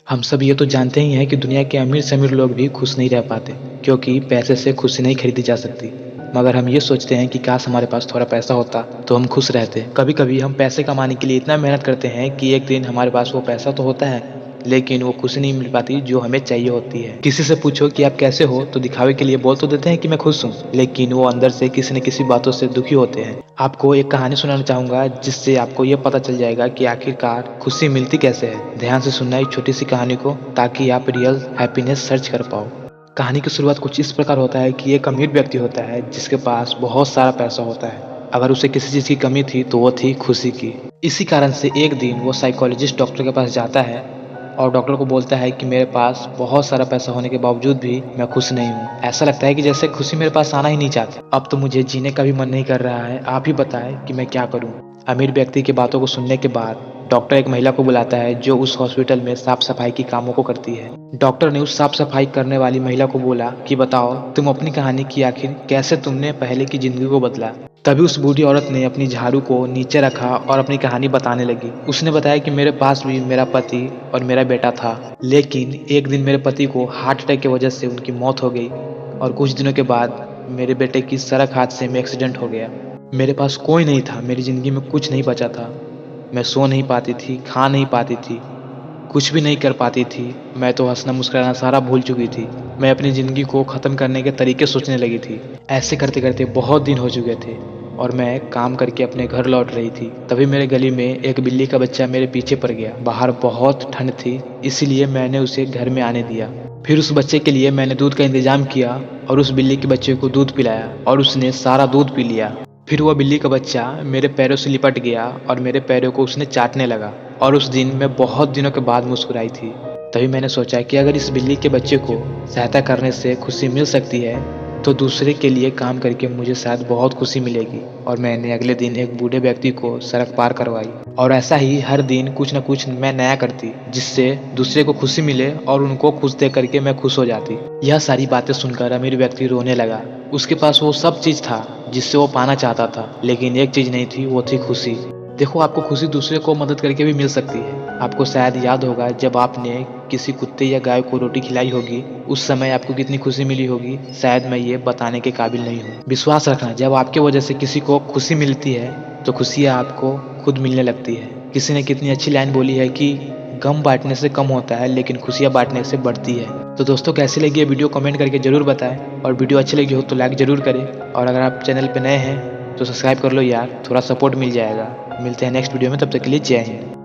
हम सब ये तो जानते ही हैं कि दुनिया के अमीर से अमीर लोग भी खुश नहीं रह पाते, क्योंकि पैसे से खुशी नहीं खरीदी जा सकती। मगर हम ये सोचते हैं कि काश हमारे पास थोड़ा पैसा होता तो हम खुश रहते। कभी कभी हम पैसे कमाने के लिए इतना मेहनत करते हैं कि एक दिन हमारे पास वो पैसा तो होता है, लेकिन वो खुशी नहीं मिल पाती जो हमें चाहिए होती है। किसी से पूछो कि आप कैसे हो तो दिखावे के लिए बोल तो देते हैं कि मैं खुश हूँ, लेकिन वो अंदर से किसी न किसी बातों से दुखी होते हैं। आपको एक कहानी सुनाना चाहूंगा जिससे आपको ये पता चल जाएगा कि आखिरकार खुशी मिलती कैसे है। ध्यान से सुनना इस छोटी सी कहानी को, ताकि आप रियल हैप्पीनेस सर्च कर पाओ। कहानी की शुरुआत कुछ इस प्रकार होता है कि एक अमीर व्यक्ति होता है जिसके पास बहुत सारा पैसा होता है। अगर उसे किसी चीज की कमी थी तो वो थी खुशी की। इसी कारण से एक दिन वो साइकोलॉजिस्ट डॉक्टर के पास जाता है और डॉक्टर को बोलता है कि मेरे पास बहुत सारा पैसा होने के बावजूद भी मैं खुश नहीं हूँ। ऐसा लगता है कि जैसे खुशी मेरे पास आना ही नहीं चाहती। अब तो मुझे जीने का भी मन नहीं कर रहा है, आप ही बताएं कि मैं क्या करूँ। अमीर व्यक्ति की बातों को सुनने के बाद डॉक्टर एक महिला को बुलाता है जो उस हॉस्पिटल में साफ सफाई की कामों को करती है। डॉक्टर ने उस साफ सफाई करने वाली महिला को बोला कि बताओ तुम अपनी कहानी की, आखिर कैसे तुमने पहले की जिंदगी को बदला। तभी उस बूढ़ी औरत ने अपनी झाड़ू को नीचे रखा और अपनी कहानी बताने लगी। उसने बताया कि मेरे पास भी मेरा पति और मेरा बेटा था, लेकिन एक दिन मेरे पति को हार्ट अटैक की वजह से उनकी मौत हो गई और कुछ दिनों के बाद मेरे बेटे की सड़क हादसे में एक्सीडेंट हो गया। मेरे पास कोई नहीं था, मेरी जिंदगी में कुछ नहीं बचा था। मैं सो नहीं पाती थी, खा नहीं पाती थी, कुछ भी नहीं कर पाती थी। मैं तो हंसना मुस्कुराना सारा भूल चुकी थी। मैं अपनी ज़िंदगी को ख़त्म करने के तरीके सोचने लगी थी। ऐसे करते करते बहुत दिन हो चुके थे और मैं काम करके अपने घर लौट रही थी। तभी मेरे गली में एक बिल्ली का बच्चा मेरे पीछे पड़ गया। बाहर बहुत ठंड थी, इसीलिए मैंने उसे घर में आने दिया। फिर उस बच्चे के लिए मैंने दूध का इंतजाम किया और उस बिल्ली के बच्चे को दूध पिलाया और उसने सारा दूध पी लिया। फिर वह बिल्ली का बच्चा मेरे पैरों से लिपट गया और मेरे पैरों को उसने चाटने लगा और उस दिन मैं बहुत दिनों के बाद मुस्कुराई थी। तभी मैंने सोचा कि अगर इस बिल्ली के बच्चे को सहायता करने से खुशी मिल सकती है तो दूसरे के लिए काम करके मुझे शायद बहुत खुशी मिलेगी। और मैंने अगले दिन एक बूढ़े व्यक्ति को सड़क पार करवाई और ऐसा ही हर दिन कुछ न कुछ मैं नया करती जिससे दूसरे को खुशी मिले और उनको खुश देख करके मैं खुश हो जाती। यह सारी बातें सुनकर अमीर व्यक्ति रोने लगा। उसके पास वो सब चीज था जिससे वो पाना चाहता था, लेकिन एक चीज नहीं थी, वो थी खुशी। देखो, आपको खुशी दूसरे को मदद करके भी मिल सकती है। आपको शायद याद होगा जब आपने किसी कुत्ते या गाय को रोटी खिलाई होगी, उस समय आपको कितनी खुशी मिली होगी, शायद मैं ये बताने के काबिल नहीं हूँ। विश्वास रखना, जब आपके वजह से किसी को खुशी मिलती है तो खुशियाँ आपको खुद मिलने लगती है। किसी ने कितनी अच्छी लाइन बोली है कि गम बांटने से कम होता है, लेकिन खुशियाँ बांटने से बढ़ती है। तो दोस्तों, कैसी लगी ये वीडियो कमेंट करके जरूर बताएं, और वीडियो अच्छी लगी हो तो लाइक जरूर करें, और अगर आप चैनल पे नए हैं तो सब्सक्राइब कर लो यार, थोड़ा सपोर्ट मिल जाएगा। मिलते हैं नेक्स्ट वीडियो में, तब तक के लिए जय हिंद।